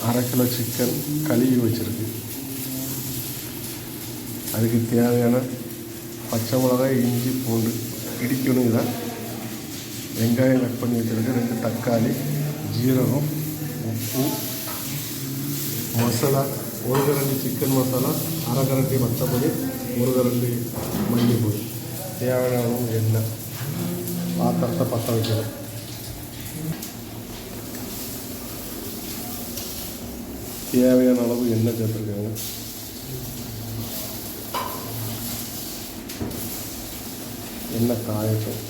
1/2 kilo chicken கழுவி வச்சுருக்கு. அதுக்கு தேவையான பச்சை மிளகாய், இஞ்சி, பூண்டு இடிக்கணும். இதை வெங்காயம் கட் பண்ணி வச்சுருக்கு, 2 தக்காளி, ஜீரகம், உப்பு, மசாலா 1 கரண்டி சிக்கன் மசாலா, 1/2 கரண்டி மற்றபடி, 1 கரண்டி மல்லிப்பொடி, தேவையான அளவு எண்ணெய். பாத்திரத்தை பற்ற வைக்கணும். தேவையான அளவு எண்ணெய் சேர்த்துருக்காங்க. எண்ணெய் காயட்டும்.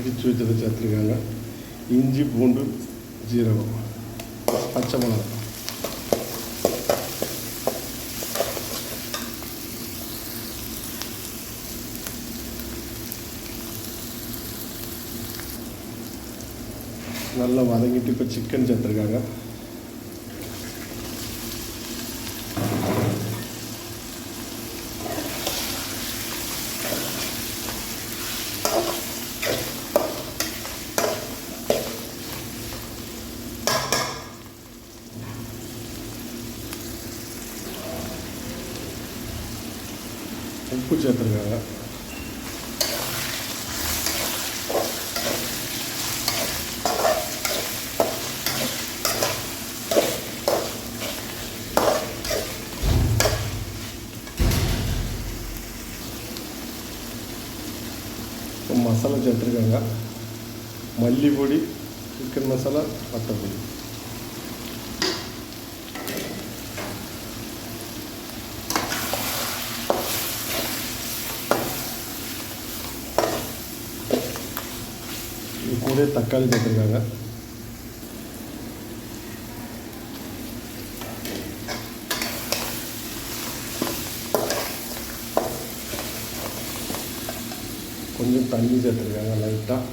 இடிச்சு வச்சதை சேர்த்துருக்காங்க. இஞ்சி, பூண்டு, ஜீரகம், பச்சை மிளகாய். நல்லா வதங்கிட்டு இப்போ சிக்கன் சேர்த்துருக்காங்க. உப்பு சேர்த்துருக்காங்க. மசாலா சேர்த்துருக்காங்க. மல்லிப்பொடி, சிக்கன் மசாலா, வத்தப்பொடி. இது கூட தக்காளி சேர்த்துருக்காங்க. கொஞ்சம் தண்ணி சேர்த்துருக்காங்க லைட்டாக.